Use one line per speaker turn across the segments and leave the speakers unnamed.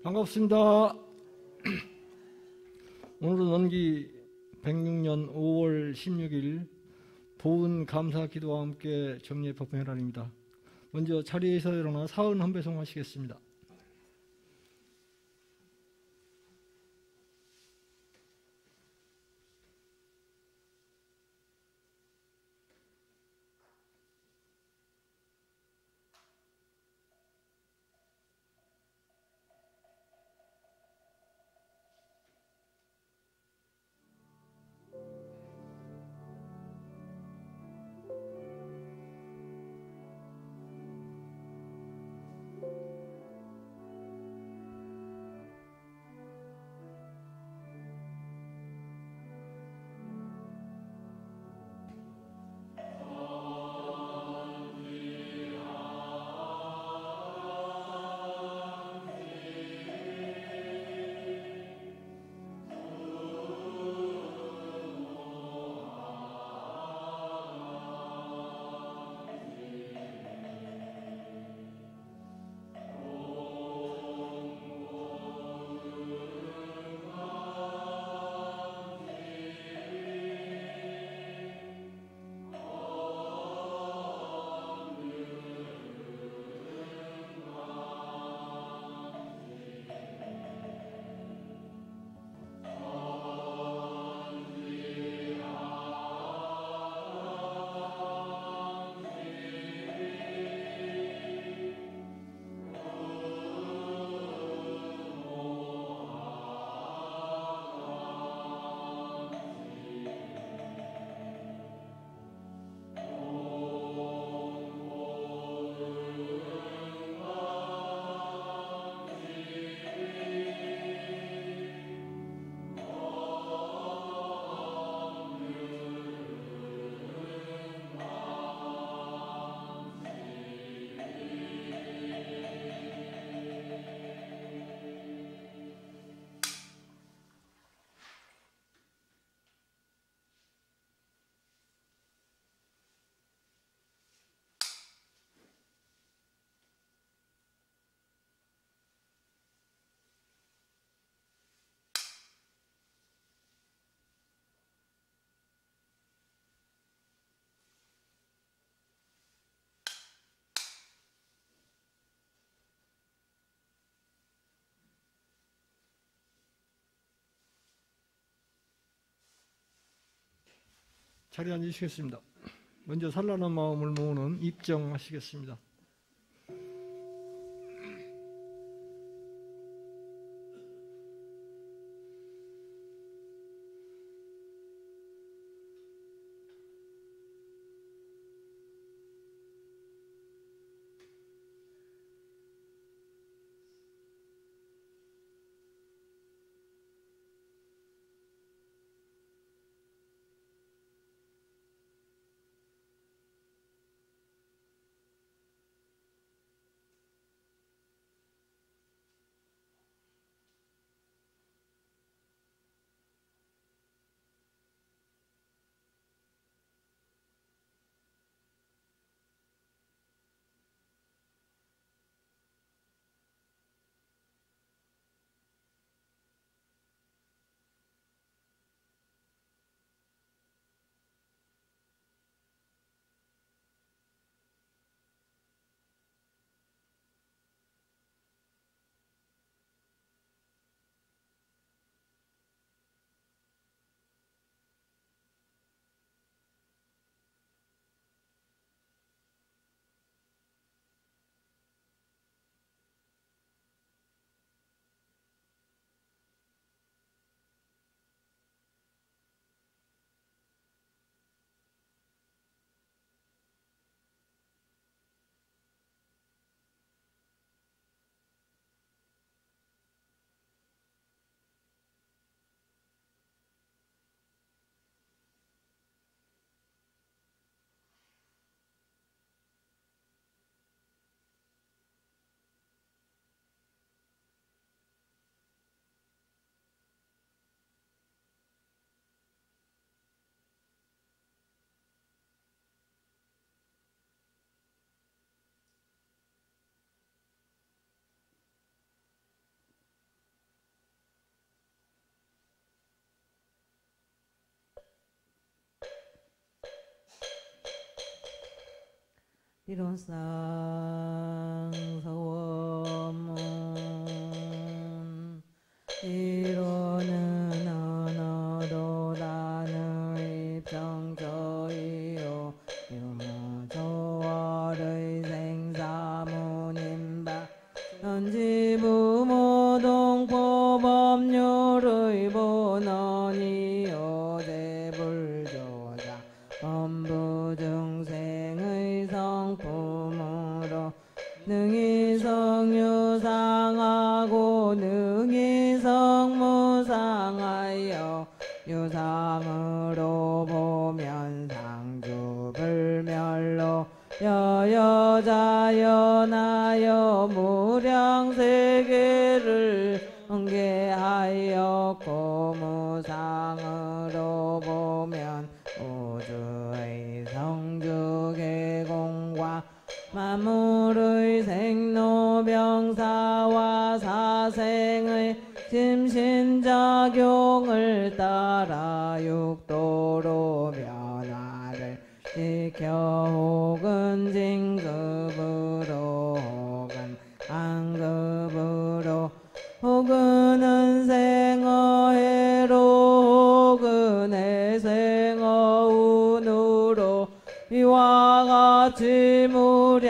반갑습니다. 오늘은 원기 106년 5월 16일 보은 감사 기도와 함께 정리의 법회 날입니다. 먼저 자리에서 일어나 사은 헌배송 하시겠습니다. 자리에 앉으시겠습니다. 먼저 산란한 마음을 모으는 입정하시겠습니다.
이론상 서원문 이론은 언어도 단의 입성저이요 유무조월의 생사무님바 현지부모동포법률의 본원이요 대불조자 범부중생의 성품으로 능이성유상하고 능이성무상하여 유상으로 보면 상주불멸로 여여자연하여 무량세계를 응계하였고 무상으로 보면 우주의 성주계공과 만물의 생로병사와 사생의 심신작용을 따라 육도로 변화를 시켜 혹은 진급으로 혹은 안급으로 혹은 은생어해로 혹은 해생어운으로 이와 같이 무량세계를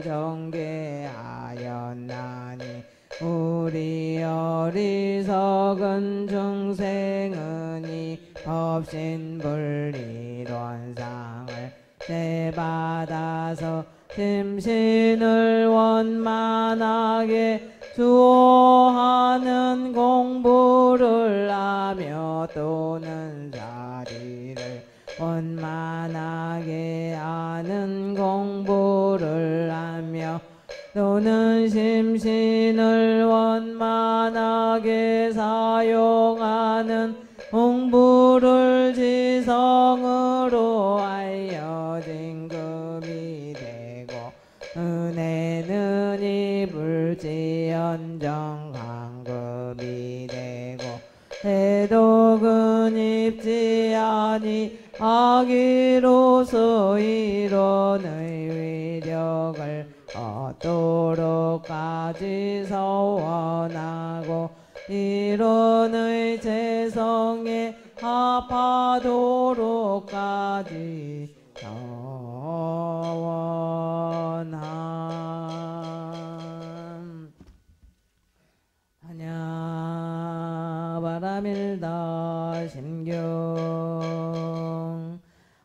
전개하였나니 우리 어리석은 중생은 이 법신불이론상을 내받아서 심신을 원만하게 수호하는 공부를 하며 또는 자리를 원만하게 하는 공부를 하며 또는 심신을 원만하게 사용하는 공부를 지성으로 하여 진급이 되고 은혜는 이불지연정 강급이 되고 해독은 입지 아니 악의로서 이론의 위력을 얻도록까지 서원하고 이론의 재성에 합하도록까지 서원함. 하냐바라밀다 심경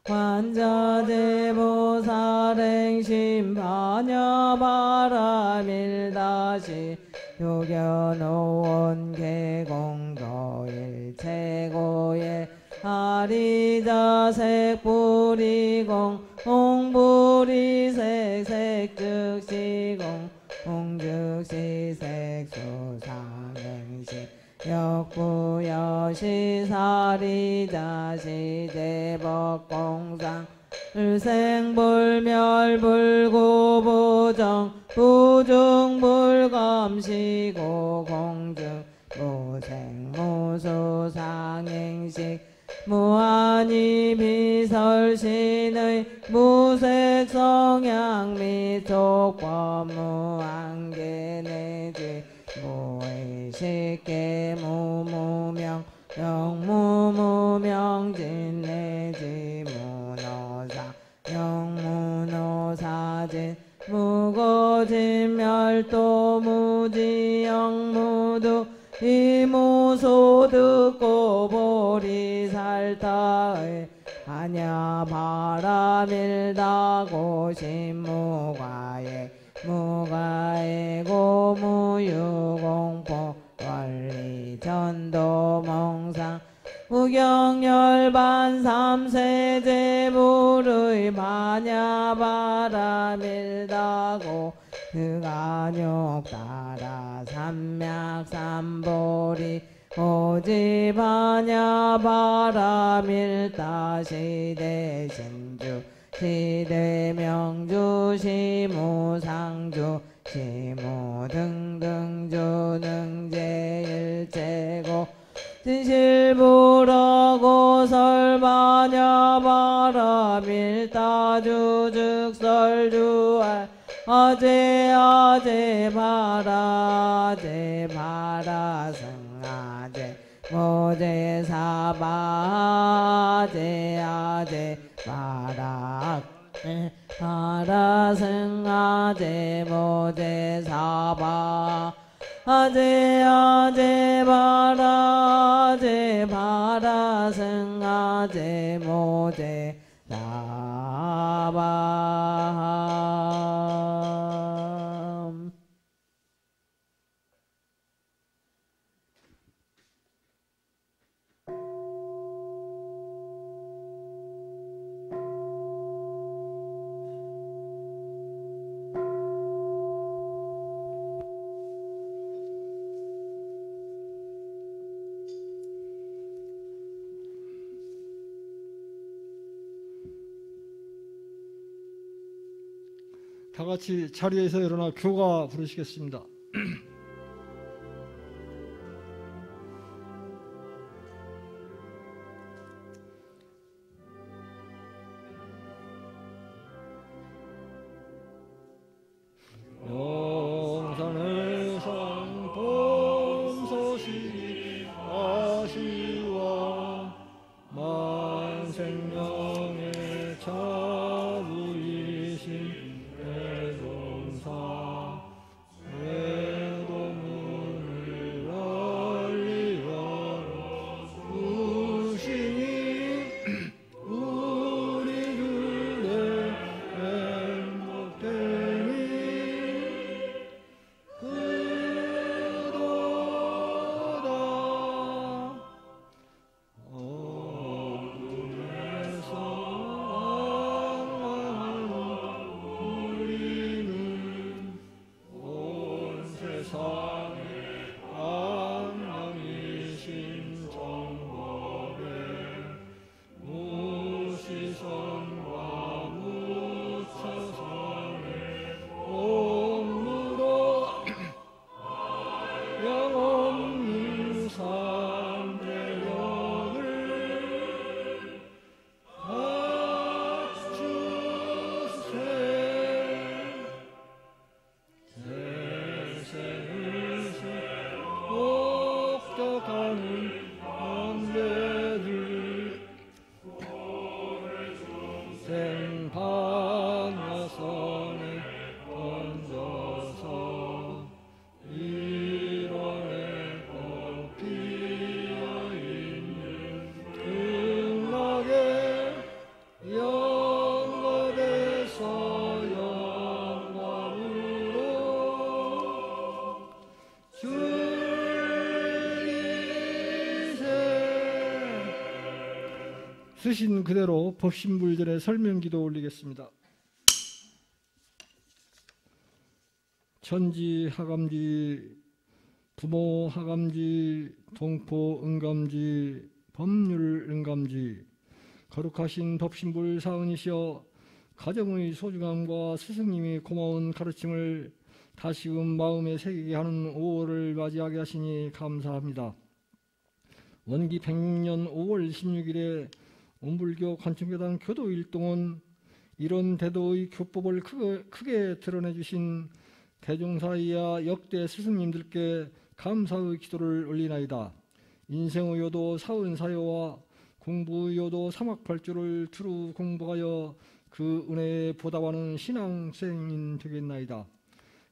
환자제보살행심 하냐바라밀다시 요견오원 개공도일 최고의 하리자색불이공 홍불이색색즉시공 홍즉시색수상행시 역부여시 사리자시 대법공상 일생불멸불구부정 부중불감시고 공증 무생무수상행식 무한히 비설신의 무색성향 미촉법 무한계내지 무의식계 무무명 영무무명진 내지 무노사 영무노사진 무거진멸도 무지영무두 이무소득고 보리살타의 하냐바라밀다고 신무가에 무가에고 무유공포 원리전도몽상 무경열반 삼세제불의 마냐바라밀다고 그간욕 따라 삼맥삼보리 오지바냐바라밀다 시대신주 시대명주 시무상주 시무등등주 능제일제고 진실부라고 설바냐바라밀다주 부활 어제 바라 승아제 모제 사바 아제 바라 승아제 모제 사바 아제 바라 승아제 모제 사바.
다 같이 자리에서 일어나 교가 부르시겠습니다. 영산의 상범소시 아시와 만생명의 자부이신 대동사 외도문을 알리어 우시니 우리들의 행복됨이 그도다. 어둠에서 우리는 온 세상에 안녕이신 정법에 무시선과 무처선의 옴으로 영없는 삼대력을 갖추세. 세상을 목적하는 언배들 생방야선에 던져서 일원에 꽃피어있는 극락의 영겁에서 영광으로 줄이세. 쓰신 그대로 법신불전의 설명기도 올리겠습니다. 천지 하감지, 부모 하감지, 동포 응감지, 법률 응감지, 거룩하신 법신불 사은이시여 가정의 소중함과 스승님이 고마운 가르침을 다시금 마음에 새기게 하는 5월을 맞이하게 하시니 감사합니다. 원기 106년 5월 16일에 온불교 관청교당 교도일동은 이런 대도의 교법을 크게 드러내주신 대종사이야 역대 스승님들께 감사의 기도를 올리나이다. 인생의 요도 사은사요와 공부의 요도 사막팔조를 두루 공부하여 그 은혜에 보답하는 신앙생인 되겠나이다.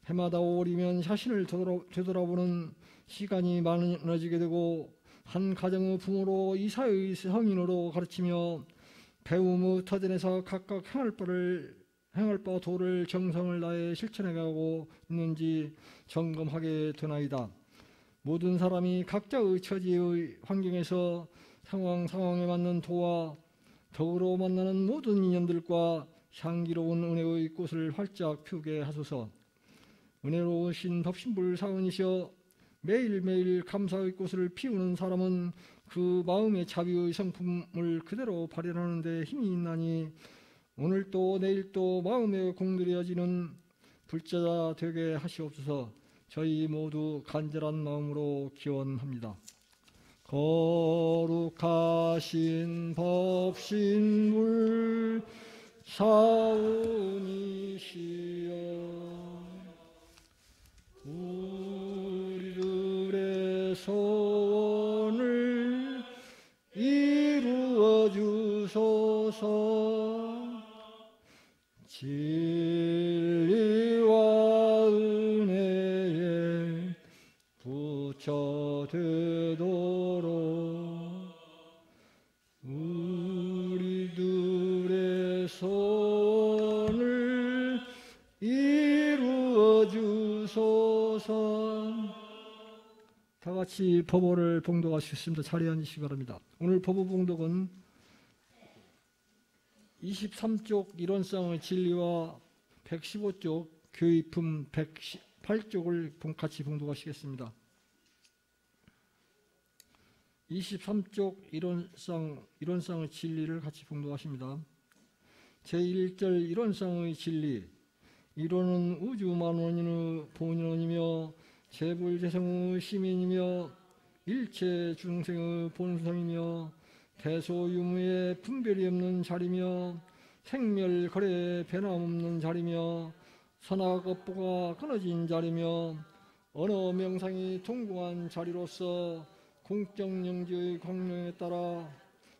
해마다 5월이면 자신을 되돌아보는 시간이 많아지게 되고 한 가정의 부모로 이사의 성인으로 가르치며 배움의 터전에서 각각 행할 바 도를 정성을 다해 실천해가고 있는지 점검하게 되나이다. 모든 사람이 각자의 처지의 환경에서 상황에 맞는 도와 덕으로 만나는 모든 인연들과 향기로운 은혜의 꽃을 활짝 피우게 하소서. 은혜로우신 법신불 사은이시여 매일매일 감사의 꽃을 피우는 사람은 그 마음의 자비의 성품을 그대로 발현하는 데 힘이 있나니 오늘도 내일도 마음에 공들여지는 불자가 되게 하시옵소서. 저희 모두 간절한 마음으로 기원합니다. 거룩하신 법신불 사은이시여 우리들의 소원을 이루어 주소서. 진리와 은혜에 부처되도록 우리들의 소원을 이루어 주소서. 다 같이 법오를 봉독하시겠습니다. 자리에 앉으시기 바랍니다. 오늘 법오 봉독은 23쪽 이론상의 진리와 115쪽 교의품 118쪽을 같이 봉독하시겠습니다. 23쪽 이론상의 진리를 같이 봉독하십니다. 제1절 이론상의 진리. 이론은 우주만원인의 본원이며 재불재성의 시민이며 일체 중생의 본성이며 대소유무의 분별이 없는 자리며 생멸거래에 변함없는 자리며 선악업보가 끊어진 자리며 언어 명상이 동궁한 자리로서 공적영지의 광명에 따라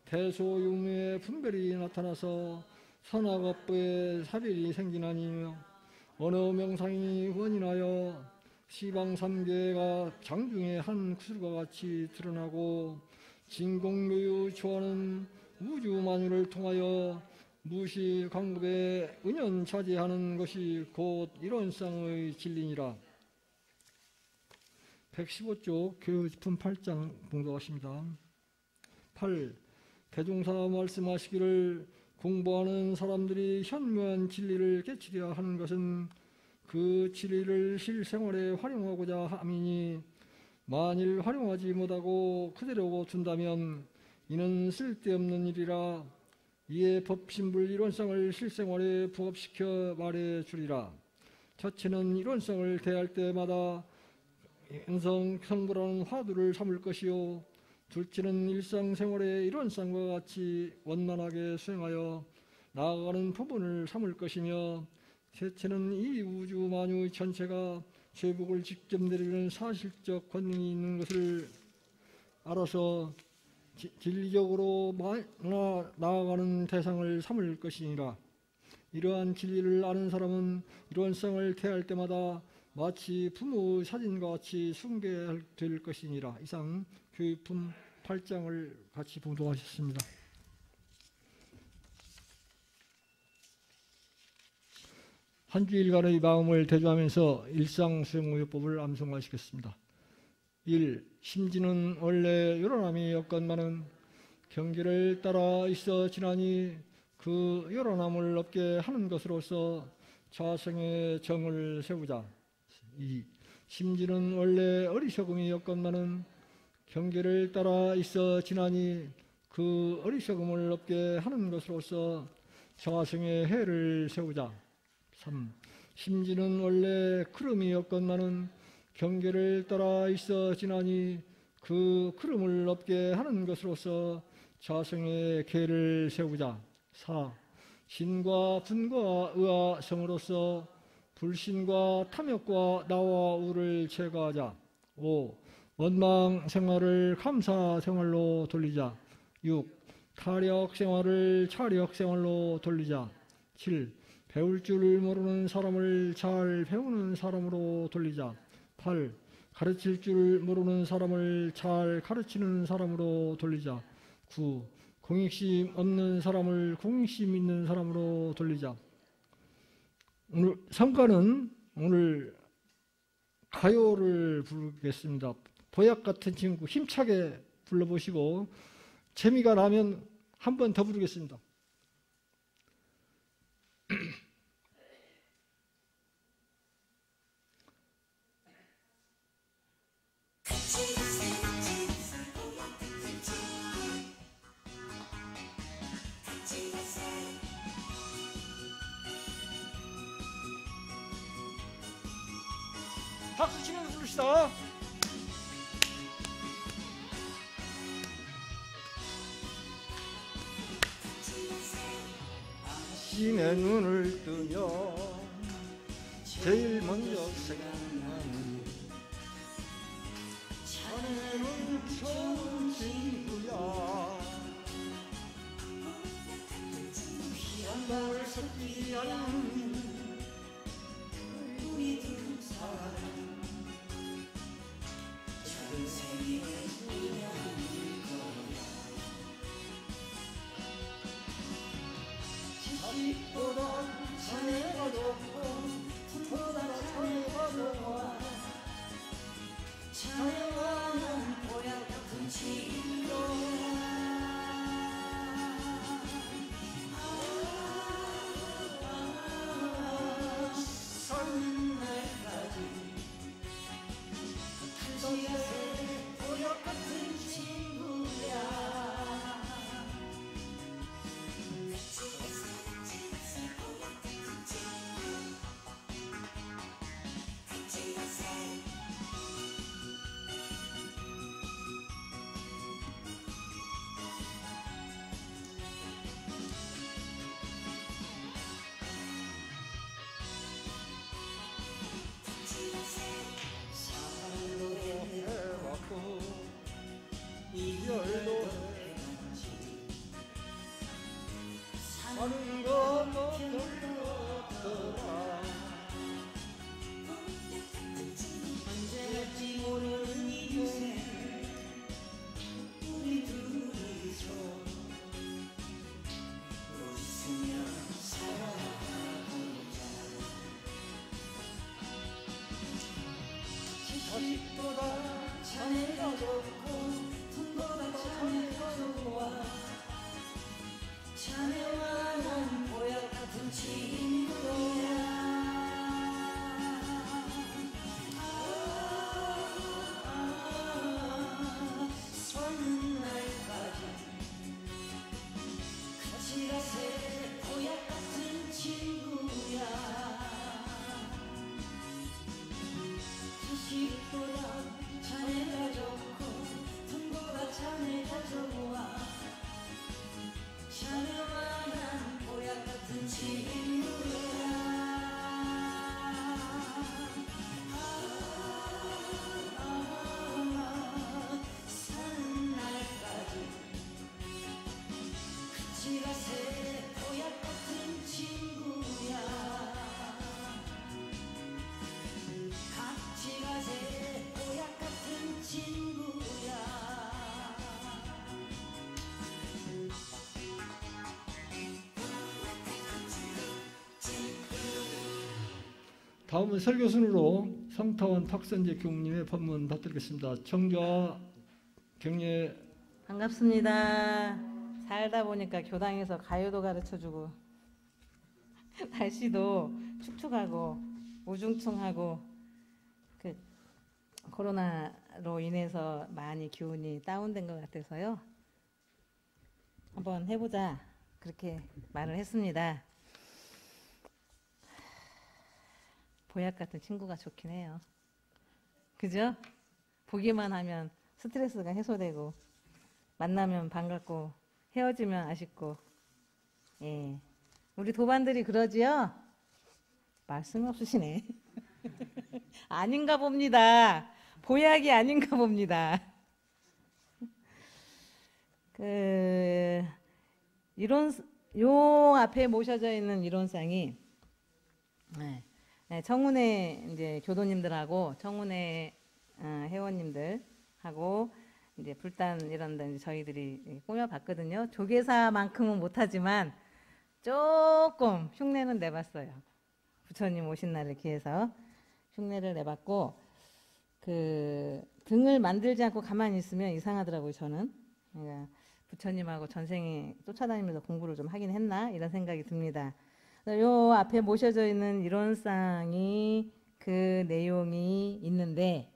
대소유무의 분별이 나타나서 선악업보에 사별이 생기나니며 언어 명상이 원인하여 시방삼계가 장중의 한 구슬과 같이 드러나고 진공묘유 초하는 우주만유를 통하여 무시광급에 은연차지하는 것이 곧 이론상의 진리니라. 115쪽 교의품 8장 봉독하십니다. 8. 대종사 말씀하시기를 공부하는 사람들이 현무한 진리를 깨치려야 하는 것은 그 진리를 실생활에 활용하고자 함이니 만일 활용하지 못하고 그대로 둔다면 이는 쓸데없는 일이라. 이에 법신불 이론상을 실생활에 부합시켜 말해주리라. 첫째는 이론상을 대할 때마다 성불하는 화두를 삼을 것이요, 둘째는 일상생활에 이론상과 같이 원만하게 수행하여 나아가는 부분을 삼을 것이며, 셋째는 이 우주 만유 전체가 죄복을 직접 내리는 사실적 권능이 있는 것을 알아서 진리적으로 나아가는 대상을 삼을 것이니라. 이러한 진리를 아는 사람은 이론상을 대할 때마다 마치 부모 사진과 같이 숭배될 것이니라. 이상 교의품 8장을 같이 봉독하셨습니다. 한 주일간의 마음을 대조하면서 일상수행의법을 암송하시겠습니다. 1. 심지는 원래 요란함이 였건만은 경계를 따라 있어 지나니 그 요란함을 없게 하는 것으로서 자성의 정을 세우자. 2. 심지는 원래 어리석음이 였건만은 경계를 따라 있어 지나니 그 어리석음을 없게 하는 것으로서 자성의 해를 세우자. 3. 심지는 원래 크름이었건만은 경계를 따라 있어 지나니 그 크름을 없게 하는 것으로서 자성의 계를 세우자. 4. 신과 분과 의와 성으로서 불신과 탐욕과 나와 우를 제거하자. 5. 원망 생활을 감사 생활로 돌리자. 6. 타력 생활을 차력 생활로 돌리자. 7. 배울 줄 모르는 사람을 잘 배우는 사람으로 돌리자. 8. 가르칠 줄 모르는 사람을 잘 가르치는 사람으로 돌리자. 9. 공익심 없는 사람을 공익심 있는 사람으로 돌리자. 오늘 성가는 오늘 가요를 부르겠습니다. 보약 같은 친구 힘차게 불러보시고 재미가 나면 한 번 더 부르겠습니다. 박수 치면서 부릅시다. 아침에 눈을 뜨면 제일 먼저 생각나는 자네는 좋은 친구야. 피한 방울 섞지 않는 우리 두 사람 전생의 인연일 거야. 지식보다 자네가 좋고 보다 자네가 좋아. 자네와는 고향 같은 친구야. 사는 날까지 당신의 고향 같은 친구야. 사랑도 해왔고 이별도 해왔지. 사는 건 어떨까. 언제 될지 모르는 인생 우리 둘이서 웃으며 살아보자. 지식보다 자네가 좋고 돈보다 자네가 좋아. 자네와 난 보약 같은 친구야. 사는 날까지 같이 가세. 보약 같은 친구야. 지식보다 자네가 좋고 돈보다 자네가 좋아. 자네와 난 보약 같은 친구야. 사는 날까지 같이 가세. 보약 같은 친구야. 같이 가세. 보약 같은 친구야. 다음은 설교순으로 성타원 탁선재 교무님의 법문 받들겠습니다. 청주와 경례.
반갑습니다. 살다 보니까 교당에서 가요도 가르쳐주고 날씨도 축축하고 우중충하고 그 코로나로 인해서 많이 기운이 다운된 것 같아서요. 한번 해보자 그렇게 말을 했습니다. 보약 같은 친구가 좋긴 해요. 그죠? 보기만 하면 스트레스가 해소되고 만나면 반갑고 헤어지면 아쉽고. 예, 우리 도반들이 그러지요? 말씀 없으시네. 아닌가 봅니다. 보약이 아닌가 봅니다. 요 앞에 모셔져 있는 이론상이 청운회 이제 교도님들하고 청운회 회원님들하고 이제 불단 이런 데 저희들이 꾸며봤거든요. 조계사만큼은 못하지만 조금 흉내는 내봤어요. 부처님 오신 날을 기해서 흉내를 내봤고, 그 등을 만들지 않고 가만히 있으면 이상하더라고요. 저는 그러니까 부처님하고 전생에 쫓아다니면서 공부를 좀 하긴 했나 이런 생각이 듭니다. 요 앞에 모셔져 있는 이론상이 그 내용이 있는데,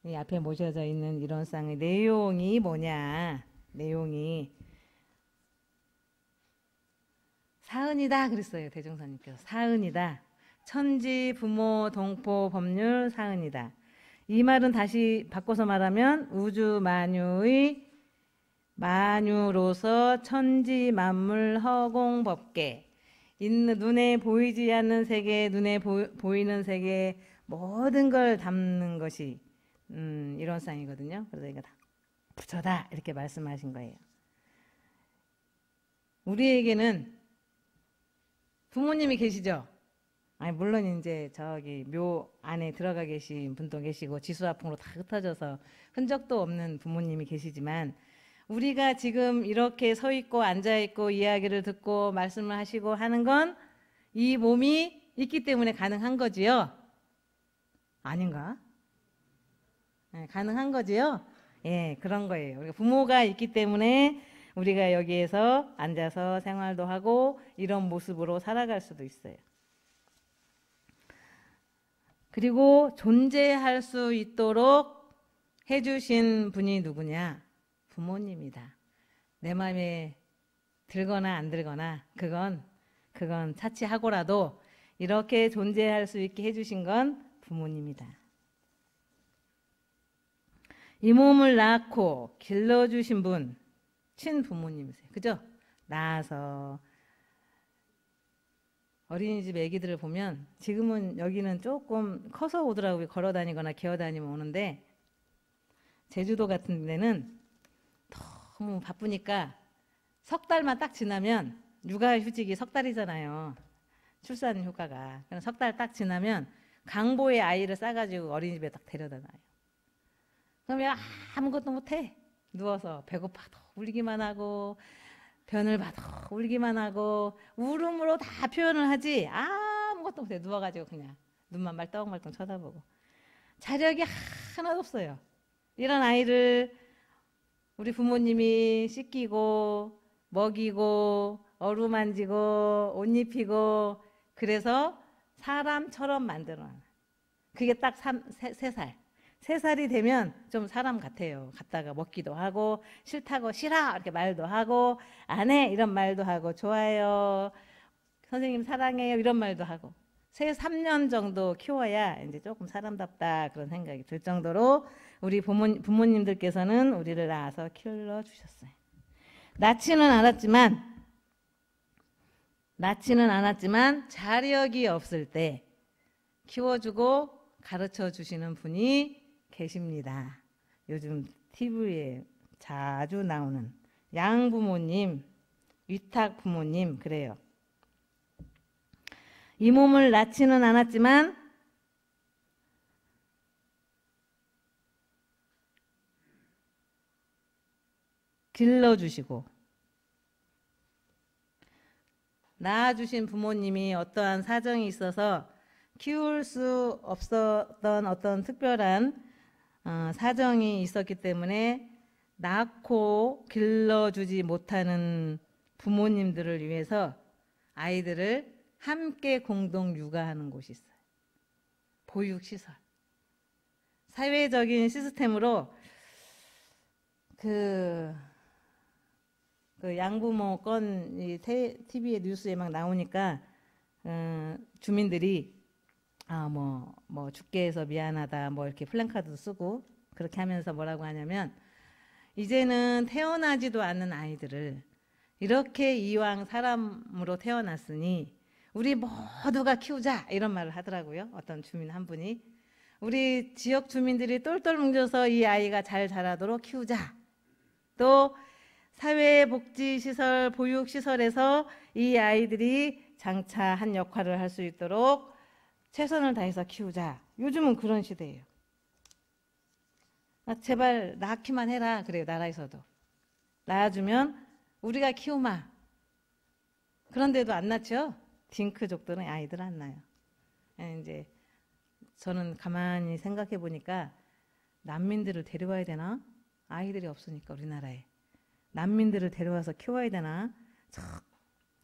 이 앞에 모셔져 있는 이론상의 내용이 뭐냐? 내용이 사은이다 그랬어요. 대종사님께서 사은이다. 천지 부모 동포 법률 사은이다. 이 말은 다시 바꿔서 말하면 우주 만유의 만유로서 천지 만물 허공법계, 있는 눈에 보이지 않는 세계, 눈에 보이는 세계 모든 걸 담는 것이 이론상이거든요. 그래서 이거 다 부처다 이렇게 말씀하신 거예요. 우리에게는 부모님이 계시죠? 아니 물론 이제 저기 묘 안에 들어가 계신 분도 계시고 지수화풍으로 다 흩어져서 흔적도 없는 부모님이 계시지만 우리가 지금 이렇게 서 있고 앉아 있고 이야기를 듣고 말씀을 하시고 하는 건 이 몸이 있기 때문에 가능한 거지요? 아닌가? 네, 가능한 거지요? 예, 그런 거예요. 우리가 부모가 있기 때문에 우리가 여기에서 앉아서 생활도 하고 이런 모습으로 살아갈 수도 있어요. 그리고 존재할 수 있도록 해주신 분이 누구냐? 부모님이다. 내 마음에 들거나 안 들거나 그건 차치하고라도 이렇게 존재할 수 있게 해주신 건 부모님이다. 이 몸을 낳고 길러주신 분 친부모님이세요. 그죠? 낳아서 어린이집 애기들을 보면 지금은 여기는 조금 커서 오더라고요. 걸어 다니거나 기어 다니면 오는데 제주도 같은 데는 너무 바쁘니까 석 달만 딱 지나면 육아휴직이 석 달이잖아요. 출산 휴가가. 그럼 석 달 딱 지나면 강보에 아이를 싸가지고 어린이집에 딱 데려다 놔요. 그러면 아무것도 못해. 누워서 배고파도 울기만 하고 변을 봐도 울기만 하고 울음으로 다 표현을 하지 아무것도 못해. 누워가지고 그냥 눈만 말똥말똥 쳐다보고 자력이 하나도 없어요. 이런 아이를 우리 부모님이 씻기고 먹이고 어루만지고 옷 입히고 그래서 사람처럼 만들어놔요. 그게 딱 3살. 3살이 되면 좀 사람 같아요. 갔다가 먹기도 하고 싫다고 싫어 이렇게 말도 하고 안 해 이런 말도 하고 좋아요 선생님 사랑해요 이런 말도 하고 3년 정도 키워야 이제 조금 사람답다 그런 생각이 들 정도로 우리 부모님들께서는 우리를 낳아서 키워주셨어요. 낳지는 않았지만 자력이 없을 때 키워주고 가르쳐 주시는 분이 계십니다. 요즘 TV에 자주 나오는 양부모님, 위탁부모님 그래요. 이 몸을 낳지는 않았지만 길러주시고 낳아주신 부모님이 어떠한 사정이 있어서 키울 수 없었던 어떤 특별한 사정이 있었기 때문에 낳고 길러주지 못하는 부모님들을 위해서 아이들을 함께 공동 육아하는 곳이 있어요. 보육시설. 사회적인 시스템으로 그 양부모 건 TV에 뉴스에 막 나오니까 주민들이 뭐 죽게 해서 미안하다 뭐 이렇게 플랜카드도 쓰고 그렇게 하면서 뭐라고 하냐면 이제는 태어나지도 않는 아이들을 이렇게 이왕 사람으로 태어났으니 우리 모두가 키우자 이런 말을 하더라고요. 어떤 주민 한 분이 우리 지역 주민들이 똘똘 뭉쳐서 이 아이가 잘 자라도록 키우자. 또 사회복지시설, 보육시설에서 이 아이들이 장차 한 역할을 할 수 있도록 최선을 다해서 키우자. 요즘은 그런 시대예요. 제발 낳기만 해라. 그래요. 나라에서도. 낳아주면 우리가 키우마. 그런데도 안 낳죠. 딩크족들은 아이들 안 낳아요. 이제 저는 가만히 생각해 보니까 난민들을 데려와야 되나? 아이들이 없으니까 우리나라에. 난민들을 데려와서 키워야 되나?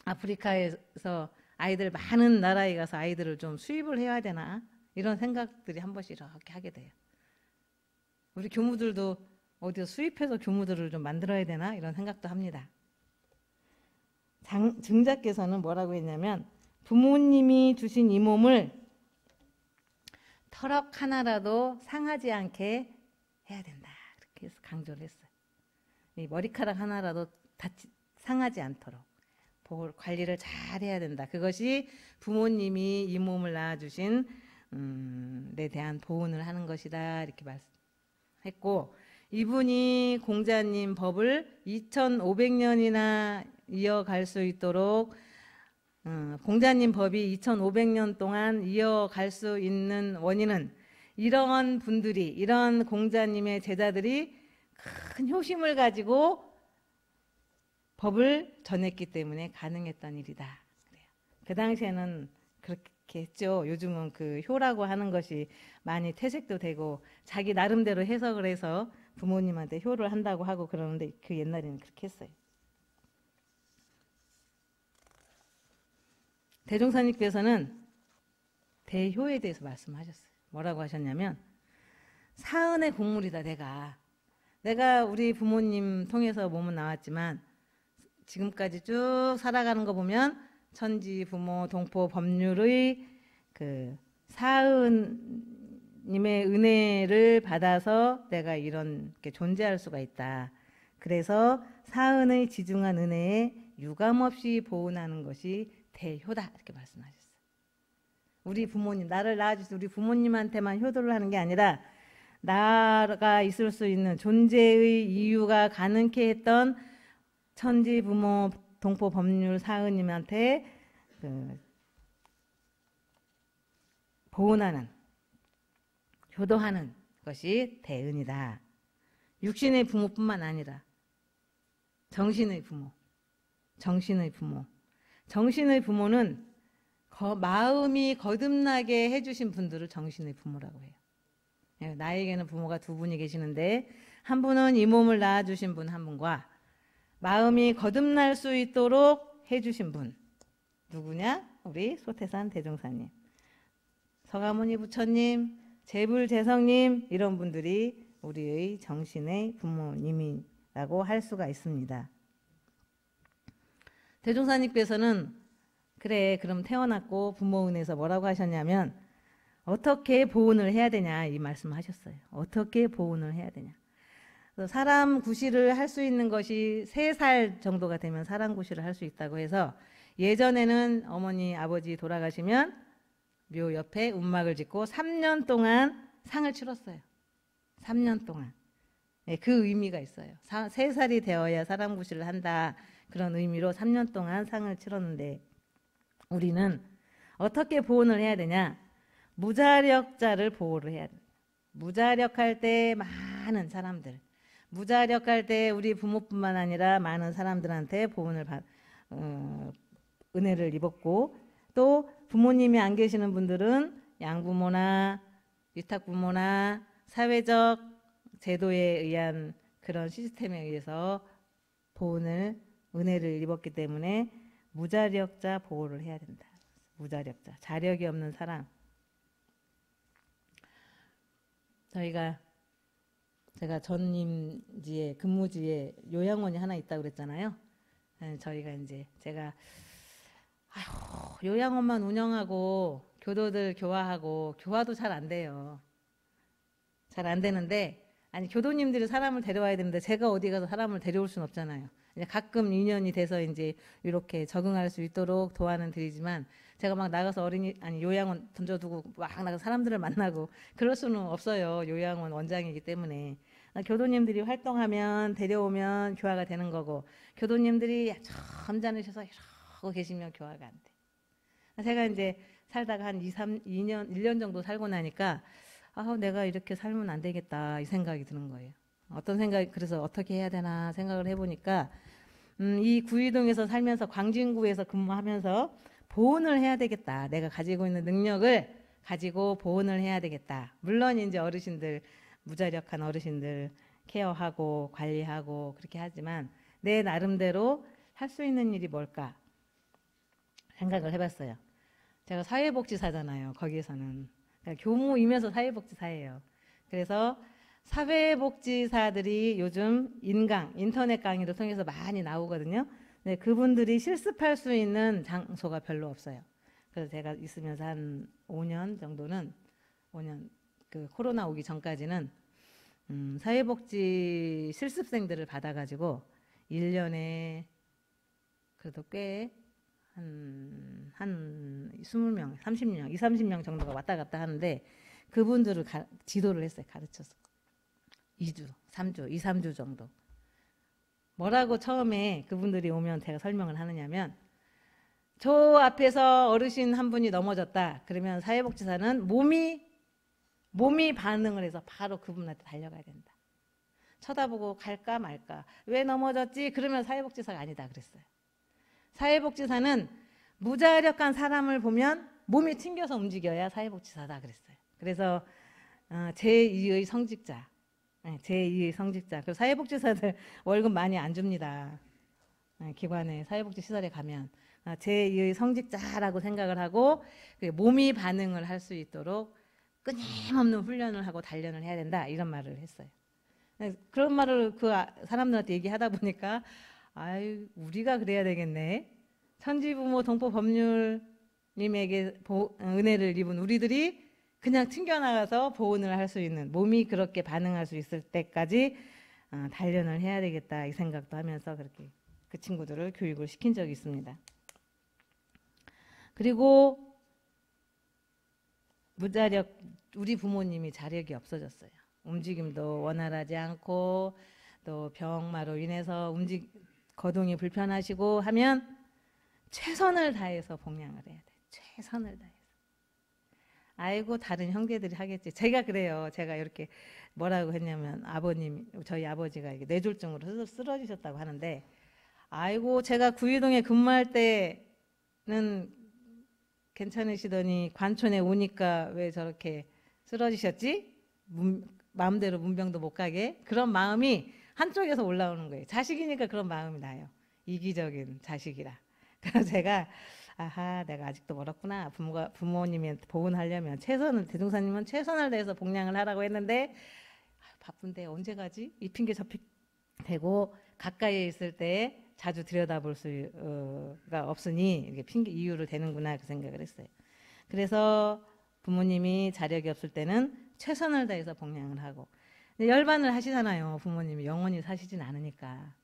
아프리카에서 아이들 많은 나라에 가서 아이들을 좀 수입을 해야 되나? 이런 생각들이 한 번씩 이렇게 하게 돼요. 우리 교무들도 어디서 수입해서 교무들을 좀 만들어야 되나? 이런 생각도 합니다. 증자께서는 뭐라고 했냐면 부모님이 주신 이 몸을 털럭 하나라도 상하지 않게 해야 된다. 그렇게 해서 강조를 했어요. 이 머리카락 하나라도 상하지 않도록 관리를 잘 해야 된다. 그것이 부모님이 이 몸을 낳아주신 내 대한 보훈을 하는 것이다. 이렇게 말했고, 이분이 공자님 법을 2500년이나 이어갈 수 있도록 공자님 법이 2500년 동안 이어갈 수 있는 원인은 이런 분들이, 이런 공자님의 제자들이 큰 효심을 가지고 법을 전했기 때문에 가능했던 일이다. 그래요. 그 당시에는 그렇게 했죠. 요즘은 그 효라고 하는 것이 많이 퇴색도 되고 자기 나름대로 해석을 해서 부모님한테 효를 한다고 하고 그러는데 그 옛날에는 그렇게 했어요. 대종사님께서는 대효에 대해서 말씀하셨어요. 뭐라고 하셨냐면 사은의 곡물이다. 내가 우리 부모님 통해서 몸은 나왔지만 지금까지 쭉 살아가는 거 보면 천지, 부모, 동포, 법률의 그 사은님의 은혜를 받아서 내가 이렇게 존재할 수가 있다. 그래서 사은의 지중한 은혜에 유감없이 보은하는 것이 대효다. 이렇게 말씀하셨어요. 우리 부모님, 나를 낳아주신 우리 부모님한테만 효도를 하는 게 아니라 나가 있을 수 있는 존재의 이유가 가능케 했던 천지, 부모, 동포, 법률, 사은님한테 보은하는, 효도하는 것이 대은이다. 육신의 부모뿐만 아니라 정신의 부모, 정신의 부모는 마음이 거듭나게 해주신 분들을 정신의 부모라고 해요. 나에게는 부모가 두 분이 계시는데 한 분은 이 몸을 낳아주신 분 한 분과 마음이 거듭날 수 있도록 해주신 분 누구냐? 우리 소태산 대종사님, 서가모니 부처님, 재불재성님, 이런 분들이 우리의 정신의 부모님이라고 할 수가 있습니다. 대종사님께서는 그래 그럼 태어났고 부모 은혜에서 뭐라고 하셨냐면 어떻게 보훈을 해야 되냐 이 말씀을 하셨어요. 어떻게 보훈을 해야 되냐. 사람 구실을 할 수 있는 것이 3살 정도가 되면 사람 구실을 할 수 있다고 해서 예전에는 어머니 아버지 돌아가시면 묘 옆에 움막을 짓고 3년 동안 상을 치렀어요. 3년 동안. 네, 그 의미가 있어요. 3살이 되어야 사람 구실을 한다. 그런 의미로 3년 동안 상을 치렀는데 우리는 어떻게 보훈을 해야 되냐. 무자력자를 보호를 해야 됩니다. 무자력할 때 많은 사람들, 무자력할 때 우리 부모뿐만 아니라 많은 사람들한테 보훈을 은혜를 입었고, 또 부모님이 안 계시는 분들은 양부모나 위탁부모나 사회적 제도에 의한 그런 시스템에 의해서 보훈을 은혜를 입었기 때문에 무자력자 보호를 해야 된다. 무자력자, 자력이 없는 사람. 제가 전임지에 근무지에 요양원이 하나 있다고 그랬잖아요. 저희가 이제 제가 요양원만 운영하고 교도들 교화하고 교화도 잘 안 돼요. 잘 안 되는데 아니 교도님들이 사람을 데려와야 되는데 제가 어디 가서 사람을 데려올 수는 없잖아요. 이제 가끔 인연이 돼서 이제 이렇게 적응할 수 있도록 도와는 드리지만 제가 막 나가서 요양원 던져두고 막 나가서 사람들을 만나고 그럴 수는 없어요. 요양원 원장이기 때문에. 교도님들이 활동하면 데려오면 교화가 되는 거고 교도님들이 점잖으셔서 이러고 계시면 교화가 안 돼. 제가 이제 살다가 한 1년 정도 살고 나니까 내가 이렇게 살면 안 되겠다 이 생각이 드는 거예요. 그래서 어떻게 해야 되나 생각을 해보니까 이 구이동에서 살면서 광진구에서 근무하면서 보훈을 해야 되겠다. 내가 가지고 있는 능력을 가지고 보훈을 해야 되겠다. 물론 이제 어르신들, 무자력한 어르신들 케어하고 관리하고 그렇게 하지만 내 나름대로 할 수 있는 일이 뭘까 생각을 해봤어요. 제가 사회복지사잖아요. 거기에서는. 그러니까 교무이면서 사회복지사예요. 그래서 사회복지사들이 요즘 인터넷 강의를 통해서 많이 나오거든요. 네, 그분들이 실습할 수 있는 장소가 별로 없어요. 그래서 제가 있으면서 한 5년 정도는 그 코로나 오기 전까지는 사회복지 실습생들을 받아가지고 1년에 그래도 꽤 한 20명, 30명, 2, 30명 정도가 왔다 갔다 하는데 그분들을 지도를 했어요. 가르쳐서. 2주, 3주, 2, 3주 정도. 뭐라고 처음에 그분들이 오면 제가 설명을 하느냐면 저 앞에서 어르신 한 분이 넘어졌다. 그러면 사회복지사는 몸이 반응을 해서 바로 그분한테 달려가야 된다. 쳐다보고 갈까 말까. 왜 넘어졌지? 그러면 사회복지사가 아니다 그랬어요. 사회복지사는 무자력한 사람을 보면 몸이 튕겨서 움직여야 사회복지사다 그랬어요. 그래서 제2의 성직자. 제2의 성직자. 그래서 사회복지사들 월급 많이 안 줍니다. 기관에 사회복지시설에 가면 제2의 성직자라고 생각을 하고 몸이 반응을 할 수 있도록 끊임없는 훈련을 하고 단련을 해야 된다 이런 말을 했어요. 그런 말을 그 사람들한테 얘기하다 보니까 아유 우리가 그래야 되겠네. 천지부모 동포법률님에게 은혜를 입은 우리들이 그냥 튕겨나가서 보훈을 할 수 있는 몸이 그렇게 반응할 수 있을 때까지 단련을 해야 되겠다 이 생각도 하면서 그렇게 그 친구들을 교육을 시킨 적이 있습니다. 그리고 무자력 우리 부모님이 자력이 없어졌어요. 움직임도 원활하지 않고 또 병마로 인해서 거동이 불편하시고 하면 최선을 다해서 봉양을 해야 돼요. 최선을 다해서. 아이고 다른 형제들이 하겠지. 제가 그래요. 제가 이렇게 뭐라고 했냐면 저희 아버지가 뇌졸중으로 쓰러지셨다고 하는데 아이고 제가 구이동에 근무할 때는 괜찮으시더니 관촌에 오니까 왜 저렇게 쓰러지셨지? 마음대로 문병도 못 가게. 그런 마음이 한쪽에서 올라오는 거예요. 자식이니까 그런 마음이 나요. 이기적인 자식이라. 그래서 제가 아하 내가 아직도 멀었구나. 부모님한테 보훈하려면 대종사님은 최선을 다해서 봉양을 하라고 했는데 바쁜데 언제 가지? 이 핑계 저 핑계 대고 가까이에 있을 때 자주 들여다볼 수가 없으니 이렇게 이유를 대는구나 그 생각을 했어요. 그래서 부모님이 자력이 없을 때는 최선을 다해서 봉양을 하고 열반을 하시잖아요. 부모님이 영원히 사시진 않으니까.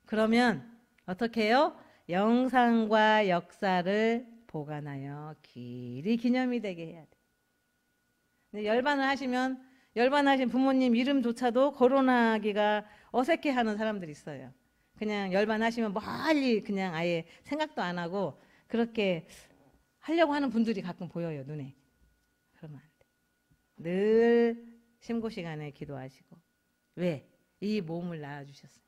그러면 어떻게 해요? 영상과 역사를 보관하여 길이 기념이 되게 해야 돼. 열반하신 부모님 이름조차도 거론하기가 어색해하는 사람들이 있어요. 그냥 열반하시면 멀리 그냥 아예 생각도 안 하고 그렇게 하려고 하는 분들이 가끔 보여요. 눈에. 그러면 안 돼. 늘 심고 시간에 기도하시고. 왜? 이 몸을 낳아주셨어요.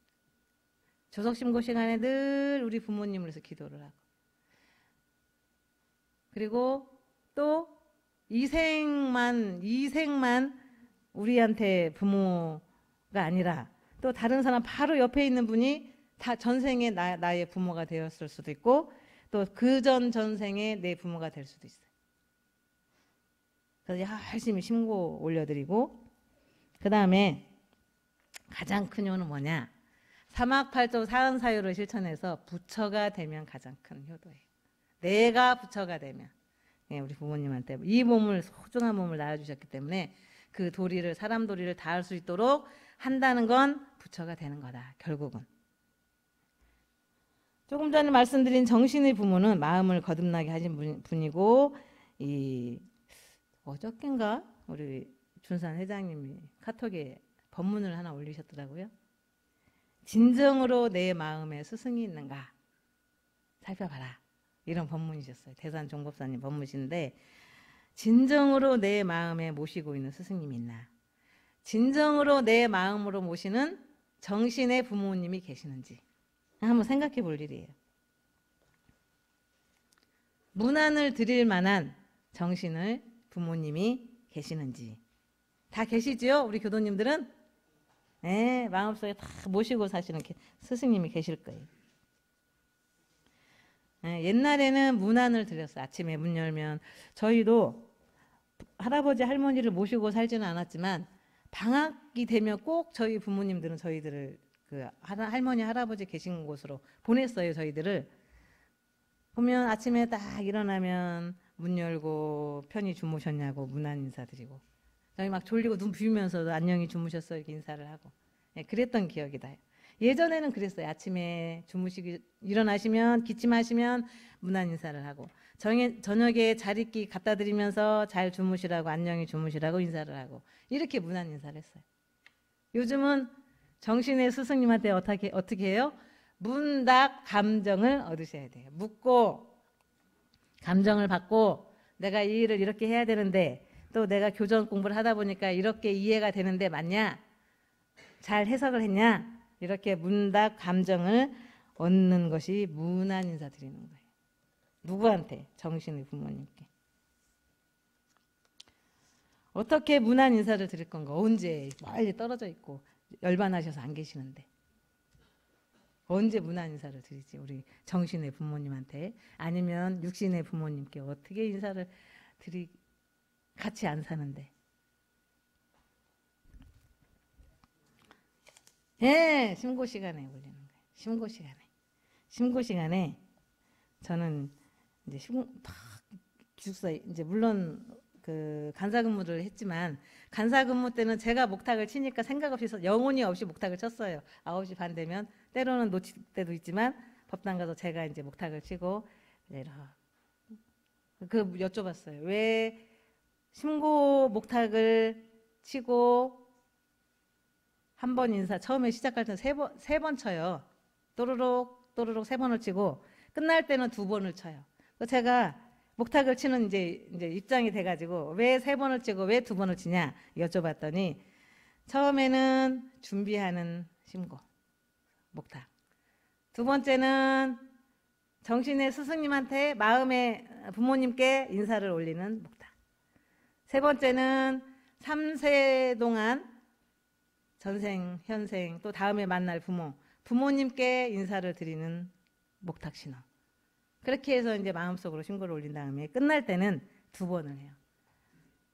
조석심고 시간에 늘 우리 부모님을 위해서 기도를 하고. 그리고 또 이생만 우리한테 부모가 아니라 또 다른 사람 바로 옆에 있는 분이 다 전생에 나의 부모가 되었을 수도 있고 또 그 전생에 내 부모가 될 수도 있어요. 그래서 열심히 신고 올려드리고 그 다음에 가장 큰 효는 뭐냐? 사막팔조 사은사유를 실천해서 부처가 되면 가장 큰 효도예요. 내가 부처가 되면 우리 부모님한테 이 몸을 소중한 몸을 낳아주셨기 때문에 그 사람 도리를 다할 수 있도록 한다는 건 부처가 되는 거다. 결국은. 조금 전에 말씀드린 정신의 부모는 마음을 거듭나게 하신 분이고 어저께인가 우리 준산 회장님이 카톡에 법문을 하나 올리셨더라고요. 진정으로 내 마음에 스승이 있는가 살펴봐라. 이런 법문이셨어요. 대산 종법사님 법문이신데 진정으로 내 마음에 모시고 있는 스승님이 있나. 진정으로 내 마음으로 모시는 정신의 부모님이 계시는지 한번 생각해 볼 일이에요. 문안을 드릴 만한 정신을 부모님이 계시는지. 다 계시죠? 우리 교도님들은? 네, 마음속에 다 모시고 사시는 스승님이 계실 거예요. 네, 옛날에는 문안을 드렸어요. 아침에 문 열면. 저희도 할아버지 할머니를 모시고 살지는 않았지만 방학이 되면 꼭 저희 부모님들은 저희들을 그 할머니 할아버지 계신 곳으로 보냈어요. 저희들을. 보면 아침에 딱 일어나면 문 열고 편히 주무셨냐고 문안 인사드리고 저희 막 졸리고 눈 비우면서도 안녕히 주무셨어요 이렇게 인사를 하고 그랬던 기억이 나요. 예전에는 그랬어요. 아침에 주무시기 일어나시면 기침하시면 문안 인사를 하고 저녁에 잘 있기 갖다 드리면서 잘 주무시라고 안녕히 주무시라고 인사를 하고 이렇게 문안 인사를 했어요. 요즘은 정신의 스승님한테 어떻게 해요? 문답 감정을 얻으셔야 돼요. 묻고 감정을 받고 내가 이 일을 이렇게 해야 되는데 또 내가 교정 공부를 하다 보니까 이렇게 이해가 되는데 맞냐? 잘 해석을 했냐? 이렇게 문답 감정을 얻는 것이 문안 인사 드리는 거예요. 누구한테? 정신의 부모님께. 어떻게 문안 인사를 드릴 건가? 언제? 멀리 떨어져 있고 열반하셔서 안 계시는데 언제 문안 인사를 드리지? 우리 정신의 부모님한테 아니면 육신의 부모님께 어떻게 인사를 같이 안 사는데. 예, 심고 시간에 올리는 거예요. 심고 시간에. 심고 시간에 저는 이제 기숙사 이제 물론 그 간사 근무를 했지만 간사 근무 때는 제가 목탁을 치니까 생각 없이 영혼이 없이 목탁을 쳤어요. 9시 반 되면 때로는 놓칠 때도 있지만 법당 가서 제가 이제 목탁을 치고 여쭤봤어요. 왜 심고 목탁을 치고 한 번 인사 처음에 시작할 때는 세 번 쳐요. 또르륵 또르륵 3번을 치고 끝날 때는 2번을 쳐요. 제가 목탁을 치는 이제 입장이 돼가지고 왜 3번을 치고 왜 2번을 치냐 여쭤봤더니 처음에는 준비하는 심고 목탁. 두 번째는 정신의 스승님한테 마음의 부모님께 인사를 올리는 목탁. 세 번째는 3세 동안 전생, 현생 또 다음에 만날 부모님께 인사를 드리는 목탁 신호. 그렇게 해서 이제 마음속으로 심고를 올린 다음에 끝날 때는 2번을 해요.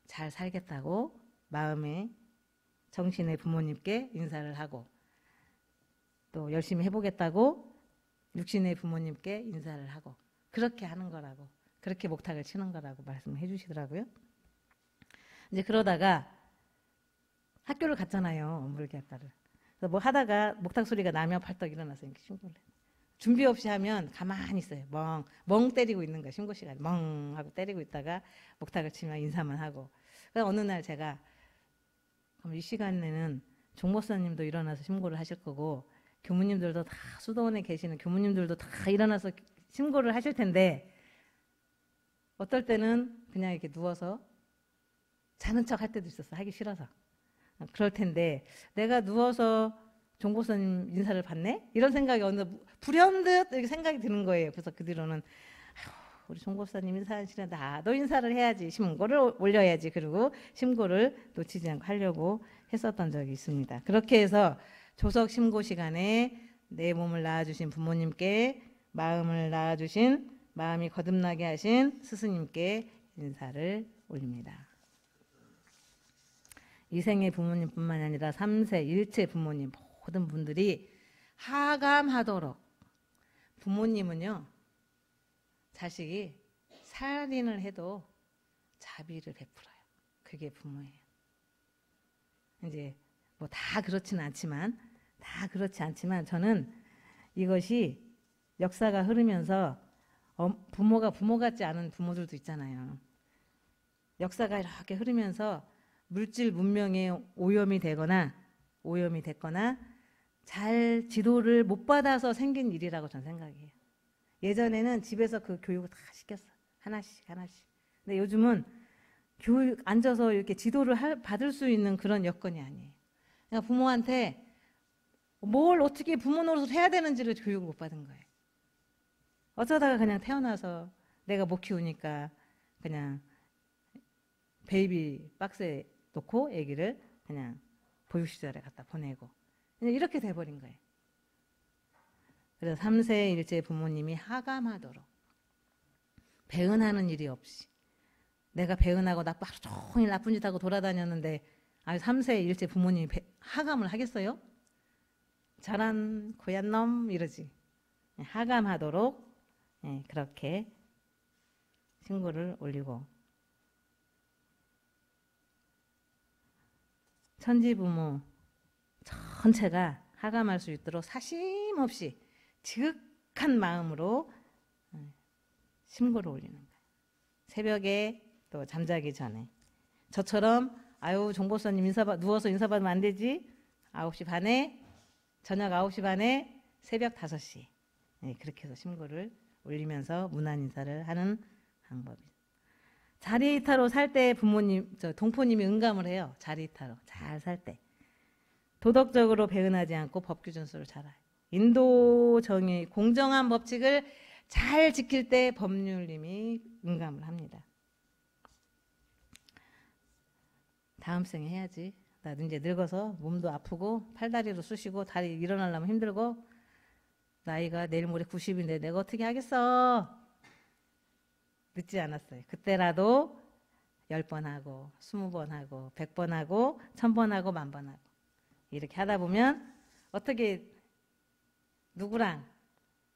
잘 살겠다고 마음에 정신의 부모님께 인사를 하고 또 열심히 해보겠다고 육신의 부모님께 인사를 하고 그렇게 하는 거라고 그렇게 목탁을 치는 거라고 말씀해 주시더라고요. 이제 그러다가 학교를 갔잖아요. 물개학과를. 그래서 뭐 하다가 목탁 소리가 나면 팔떡 일어나서 이렇게 신고를 해요. 준비 없이 하면 가만히 있어요. 멍 때리고 있는 거예요. 신고 시간에 멍 하고 때리고 있다가 목탁을 치면 인사만 하고. 그래서 어느 날 제가 그럼 이 시간에는 종목사님도 일어나서 신고를 하실 거고 교무님들도 다 수도원에 계시는 교무님들도 다 일어나서 신고를 하실 텐데 어떨 때는 그냥 이렇게 누워서 자는 척 할 때도 있었어. 하기 싫어서. 그럴 텐데 내가 누워서 종고사님 인사를 받네? 이런 생각이 어느 불현듯 이렇게 생각이 드는 거예요. 그래서 그 뒤로는 우리 종고사님 인사하시는 나도 인사를 해야지. 심고를 올려야지. 그리고 심고를 놓치지 않고 하려고 했었던 적이 있습니다. 그렇게 해서 조석 심고 시간에 내 몸을 낳아주신 부모님께 마음을 낳아주신 마음이 거듭나게 하신 스승님께 인사를 올립니다. 이생의 부모님뿐만 아니라 3세 일체 부모님 모든 분들이 하감하도록 부모님은요 자식이 살인을 해도 자비를 베풀어요. 그게 부모예요. 이제 뭐 다 그렇지는 않지만 저는 이것이 역사가 흐르면서 부모가 부모 같지 않은 부모들도 있잖아요. 역사가 이렇게 흐르면서 물질 문명에 오염이 됐거나 잘 지도를 못 받아서 생긴 일이라고 저는 생각해요. 예전에는 집에서 그 교육을 다 시켰어. 하나씩. 근데 요즘은 교육 앉아서 이렇게 지도를 받을 수 있는 그런 여건이 아니에요. 그러니까 부모한테 뭘 어떻게 부모 노릇을 해야 되는지를 교육을 못 받은 거예요. 어쩌다가 그냥 태어나서 내가 못 키우니까 그냥 베이비 박스에 놓고 아기를 그냥 보육시설에 갖다 보내고 이렇게 돼버린 거예요. 그래서 3세 일제 부모님이 하감하도록 배은하는 일이 없이 내가 배은하고 하루 종일 나쁜 짓 하고 돌아다녔는데 3세 일제 부모님이 하감을 하겠어요? 잘한 고얀 놈 이러지. 하감하도록 그렇게 신고를 올리고 천지부모 전체가 하감할 수 있도록 사심없이 지극한 마음으로 심고를 올리는 거예요. 새벽에 또 잠자기 전에. 저처럼 아유 종보사님 누워서 인사받으면 안 되지. 9시 반에 저녁 9시 반에 새벽 5시 그렇게 해서 심고를 올리면서 문안 인사를 하는 방법이죠. 자리이타로 살 때 동포님이 응감을 해요. 자리이타로 잘 살 때. 도덕적으로 배은하지 않고 법규 준수를 잘해요. 인도 정의 공정한 법칙을 잘 지킬 때 법률님이 응감을 합니다. 다음 생에 해야지. 나도 이제 늙어서 몸도 아프고 팔다리로 쑤시고 다리 일어나려면 힘들고 나이가 내일 모레 90인데 내가 어떻게 하겠어. 늦지 않았어요. 그때라도 10번 하고 20번 하고 100번 하고 1000번 하고 10,000번 하고 이렇게 하다 보면 어떻게 누구랑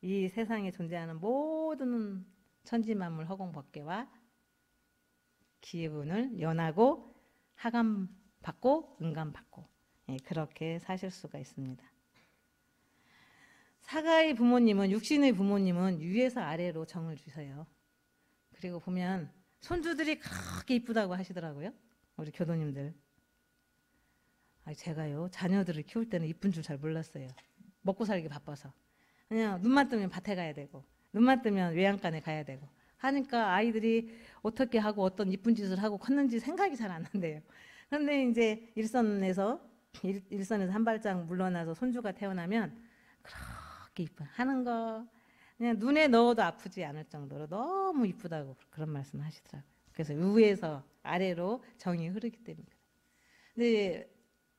이 세상에 존재하는 모든 천지만물 허공법계와 기운을 연하고 하감받고 응감받고 그렇게 사실 수가 있습니다. 사가의 부모님은 육신의 부모님은 위에서 아래로 정을 주세요. 그리고 보면 손주들이 그렇게 이쁘다고 하시더라고요. 우리 교도님들. 제가요 자녀들을 키울 때는 이쁜 줄 잘 몰랐어요. 먹고 살기 바빠서. 그냥 눈만 뜨면 밭에 가야 되고 눈만 뜨면 외양간에 가야 되고 하니까 아이들이 어떻게 하고 어떤 이쁜 짓을 하고 컸는지 생각이 잘 안 난대요. 그런데 이제 일선에서 한 발짝 물러나서 손주가 태어나면 그렇게 이쁜 하는 거 그냥 눈에 넣어도 아프지 않을 정도로 너무 이쁘다고 그런 말씀 하시더라고요. 그래서 위에서 아래로 정이 흐르기 때문입니다. 근데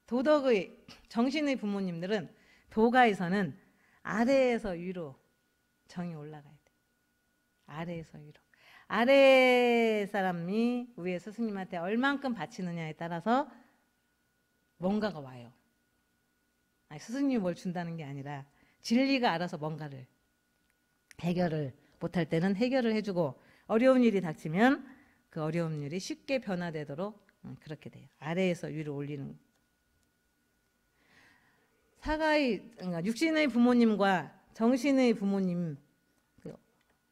도덕의 정신의 부모님들은 도가에서는 아래에서 위로 정이 올라가야 돼. 아래에서 위로. 아래 사람이 위에 스승님한테 얼만큼 바치느냐에 따라서 뭔가가 와요. 스승님이 뭘 준다는 게 아니라 진리가 알아서 뭔가를 해결을 못할 때는 해결을 해주고 어려운 일이 닥치면 그 어려운 일이 쉽게 변화되도록 그렇게 돼요. 아래에서 위로 올리는. 그러니까 육신의 부모님과 정신의 부모님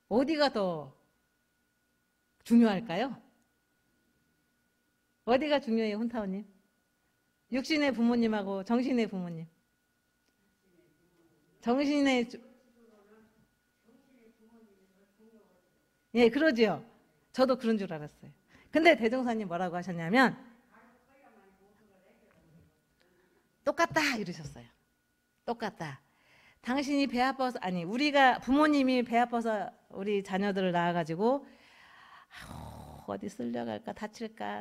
어디가 더 중요할까요? 어디가 중요해요, 혼타오님? 육신의 부모님하고 정신의 부모님. 정신의 그러지요. 저도 그런 줄 알았어요. 근데 대종사님 뭐라고 하셨냐면 똑같다 이러셨어요. 똑같다. 당신이 배 아파서 우리가 부모님이 배 아파서 우리 자녀들을 낳아가지고 어디 쓸려갈까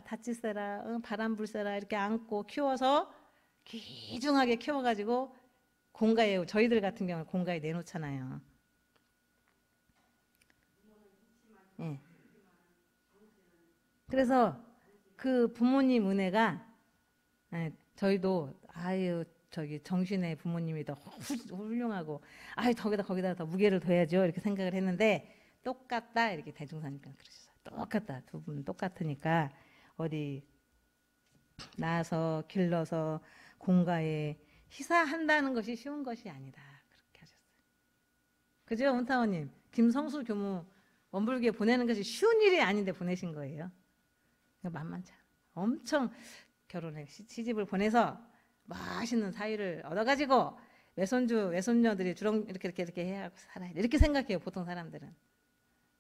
다칠세라 바람 불세라 이렇게 안고 키워서 귀중하게 키워가지고 공가에 저희들 같은 경우는 공가에 내놓잖아요. 그래서 그 부모님 은혜가 저희도 정신의 부모님이 더 훌륭하고 거기다 더 무게를 둬야죠 이렇게 생각을 했는데 똑같다 이렇게 대종사님께서 그러셨어요. 똑같다. 두 분 똑같으니까 어디 낳아서 길러서 공가에 희사한다는 것이 쉬운 것이 아니다 그렇게 하셨어요. 그죠, 온타원님? 김성수 교무 원불교에 보내는 것이 쉬운 일이 아닌데 보내신 거예요. 만만치 않아. 엄청 결혼해 시집을 보내서 맛있는 사위를 얻어가지고 외손녀들이 주렁 이렇게 해야 살아야 돼. 이렇게 생각해요 보통 사람들은.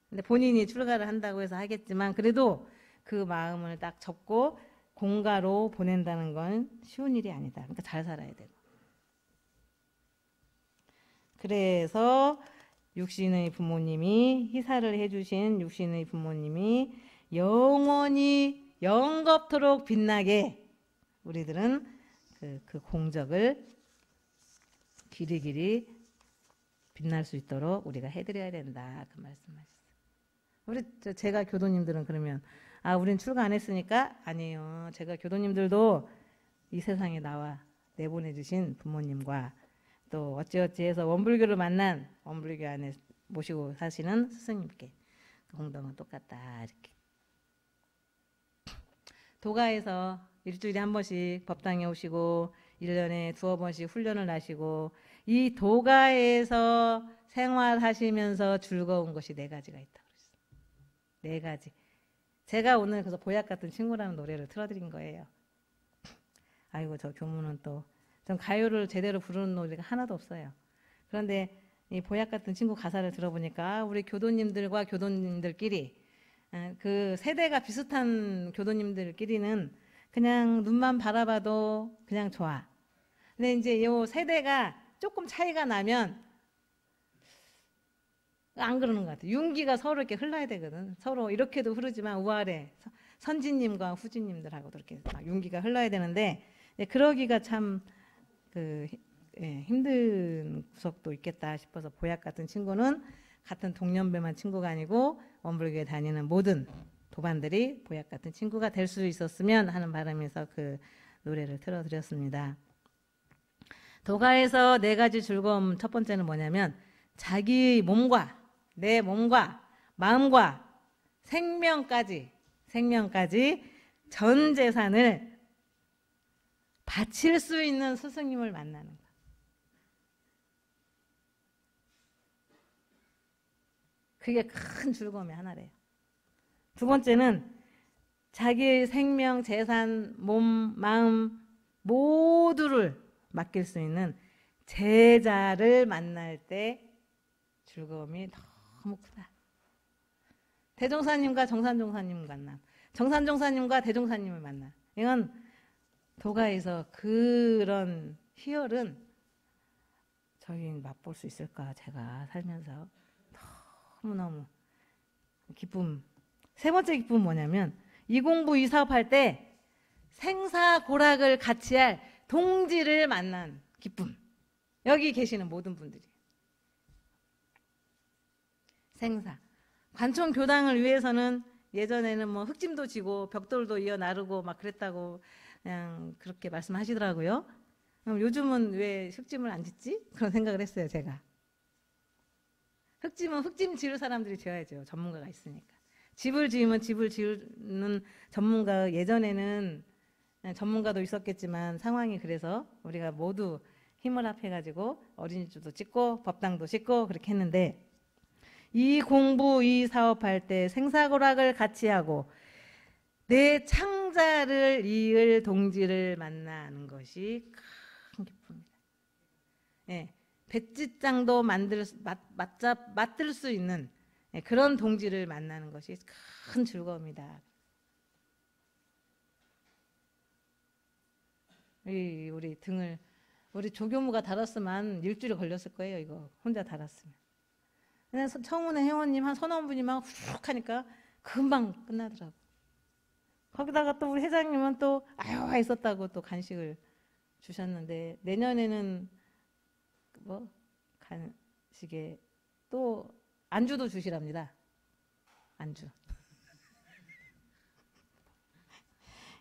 근데 본인이 출가를 한다고 해서 하겠지만 그래도 그 마음을 딱 접고 공가로 보낸다는 건 쉬운 일이 아니다. 그러니까 잘 살아야 되고. 그래서 육신의 부모님이 희사를 해주신 육신의 부모님이 영원히 영겁토록 빛나게 우리들은 그 공적을 길이길이 빛날 수 있도록 우리가 해드려야 된다 그 말씀하셨어요. 제가 교도님들은 그러면 우린 출가 안 했으니까 아니에요. 제가 교도님들도 이 세상에 나와 내보내주신 부모님과 또 어찌어찌해서 원불교를 만난 원불교 안에 모시고 사시는 스승님께 공덕은 똑같다 이렇게. 도가에서 일주일에 한 번씩 법당에 오시고 1년에 두어 번씩 훈련을 하시고 이 도가에서 생활하시면서 즐거운 것이 4가지가 있다고 그랬어요. 4가지. 제가 오늘 그래서 보약 같은 친구라는 노래를 틀어드린 거예요. 아이고 저 교무는 또 전 가요를 제대로 부르는 노래가 하나도 없어요. 그런데 이 보약 같은 친구 가사를 들어보니까 우리 교도님들과 교도님들끼리 그 세대가 비슷한 교도님들끼리는 그냥 눈만 바라봐도 그냥 좋아. 근데 이제 요 세대가 조금 차이가 나면 안 그러는 것 같아요. 윤기가 서로 이렇게 흘러야 되거든. 서로 이렇게도 흐르지만 우아래 선진님과 후진님들하고도 이렇게 막 윤기가 흘러야 되는데 그러기가 참 힘든 구석도 있겠다 싶어서 보약 같은 친구는 같은 동년배만 친구가 아니고 원불교에 다니는 모든 도반들이 보약 같은 친구가 될 수 있었으면 하는 바람에서 그 노래를 틀어드렸습니다. 도가에서 4가지 즐거움 첫 번째는 뭐냐면 자기 몸과 내 몸과 마음과 생명까지 전 재산을 바칠 수 있는 스승님을 만나는 것. 그게 큰 즐거움의 하나래요. 두 번째는 자기의 생명, 재산, 몸, 마음 모두를 맡길 수 있는 제자를 만날 때 즐거움이 너무 크다. 대종사님과 정산종사님 만남, 정산종사님과 대종사님을 만남. 이건 도가에서 그런 희열은 저희 맛볼 수 있을까? 제가 살면서 너무너무 기쁨. 세 번째 기쁨은 뭐냐면 이 공부 이 사업할 때 생사고락을 같이 할 동지를 만난 기쁨. 여기 계시는 모든 분들이 생사 관총 교당을 위해서는 예전에는 뭐 흙짐도 지고 벽돌도 이어 나르고 막 그랬다고 그냥 그렇게 말씀하시더라고요. 그럼 요즘은 왜 흙짐을 안 짓지? 그런 생각을 했어요. 제가 흙짐은 흙짐 지을 사람들이 지어야죠. 전문가가 있으니까. 집을 지으면 집을 지으는 전문가, 예전에는 전문가도 있었겠지만 상황이 그래서 우리가 모두 힘을 합해가지고 어린이집도 짓고 법당도 짓고 그렇게 했는데 이 공부 이 사업할 때 생사고락을 같이 하고 내 창자를 이을 동지를 만나는 것이 큰 기쁨입니다. 예, 백지장도 맡을 수 있는 그런 동지를 만나는 것이 큰 즐거움이다. 우리 등을 우리 조교무가 달았으면 일주일 걸렸을 거예요. 이거 혼자 달았으면. 그냥 청운의 회원님 한 서너 분이 막 훅 하니까 금방 끝나더라고. 거기다가 또 우리 회장님은 또 아유 있었다고 또 간식을 주셨는데 내년에는 뭐 간식에 또 안주도 주시랍니다. 안주.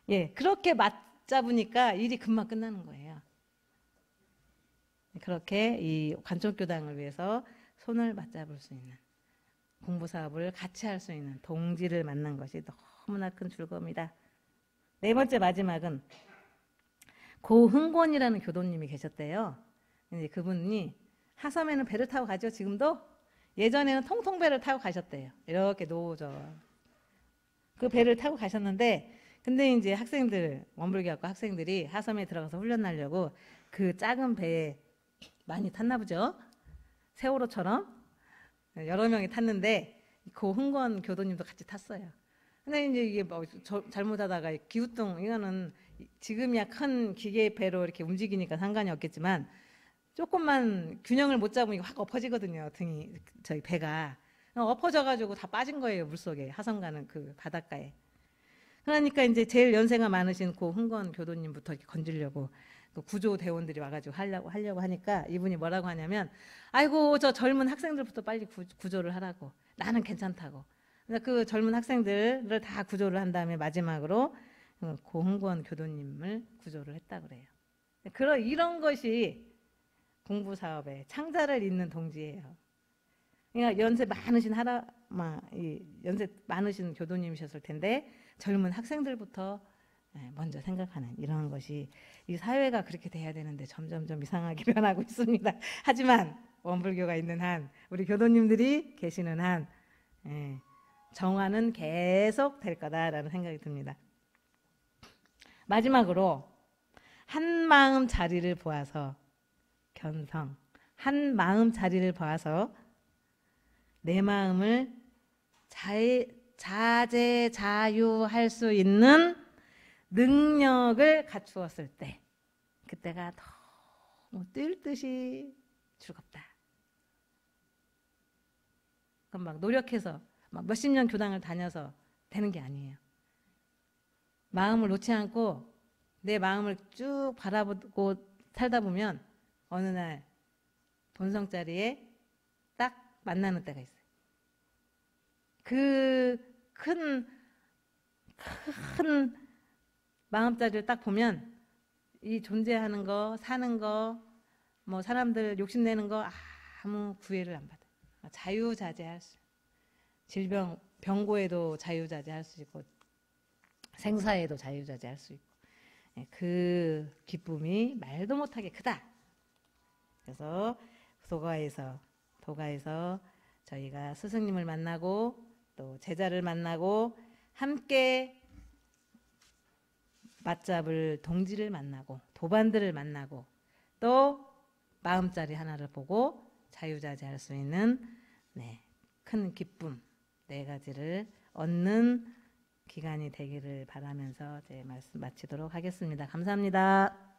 예, 그렇게 맞잡으니까 일이 금방 끝나는 거예요. 그렇게 이 관총교당을 위해서 손을 맞잡을 수 있는 공부 사업을 같이 할 수 있는 동지를 만난 것이 너무나 큰 즐거움이다. 네 번째 마지막은 고흥권이라는 교도님이 계셨대요. 이제 그분이 하섬에는 배를 타고 가죠. 지금도 예전에는 통통배를 타고 가셨대요. 이렇게 노죠. 그 배를 타고 가셨는데 근데 이제 학생들 원불교학과 학생들이 하섬에 들어가서 훈련하려고 그 작은 배에 많이 탔나 보죠. 세월호처럼 여러 명이 탔는데 고흥권 교도님도 같이 탔어요. 근데 이제 이게 뭐 잘못하다가 기우뚱 이거는 지금이야 큰 기계 배로 이렇게 움직이니까 상관이 없겠지만 조금만 균형을 못 잡으면 이거 확 엎어지거든요. 등이 저희 배가 엎어져가지고 다 빠진 거예요. 물속에 하섬 가는 그 바닷가에. 그러니까 이제 제일 연세가 많으신 고흥권 교도님부터 이렇게 건지려고 그 구조 대원들이 와가지고 하려고 하니까 이분이 뭐라고 하냐면 아이고 저 젊은 학생들부터 빨리 구조를 하라고 나는 괜찮다고. 그 젊은 학생들을 다 구조를 한 다음에 마지막으로 고흥권 교도님을 구조를 했다고 그래요. 이런 것이 공부 사업에 창자를 잇는 동지예요. 그러니까 연세 많으신 교도님이셨을 텐데 젊은 학생들부터 먼저 생각하는 이런 것이 이 사회가 그렇게 돼야 되는데 점점점 이상하게 변하고 있습니다. 하지만 원불교가 있는 한, 우리 교도님들이 계시는 한 정화는 계속 될 거다라는 생각이 듭니다. 마지막으로 한 마음 자리를 보아서 견성, 한 마음 자리를 보아서 내 마음을 자제자유할 수 있는 능력을 갖추었을 때, 그때가 너무 뛸 듯이 즐겁다. 그럼 막 노력해서 막 몇십 년 교당을 다녀서 되는 게 아니에요. 마음을 놓지 않고 내 마음을 쭉 바라보고 살다 보면 어느 날 본성 자리에 딱 만나는 때가 있어요. 그 큰 마음자리를 딱 보면 이 존재하는 거, 사는 거, 뭐 사람들 욕심내는 거 아무 구애를 안 받아요. 자유자재할 수, 질병, 병고에도 자유자재할 수 있고 생사에도 자유자재할 수 있고, 그 기쁨이 말도 못하게 크다. 그래서 도가에서 저희가 스승님을 만나고 또 제자를 만나고 함께 맞잡을 동지를 만나고 도반들을 만나고 또 마음자리 하나를 보고 자유자재할 수 있는 큰 기쁨 4가지를 얻는 기간이 되기를 바라면서 제 말씀 마치도록 하겠습니다. 감사합니다.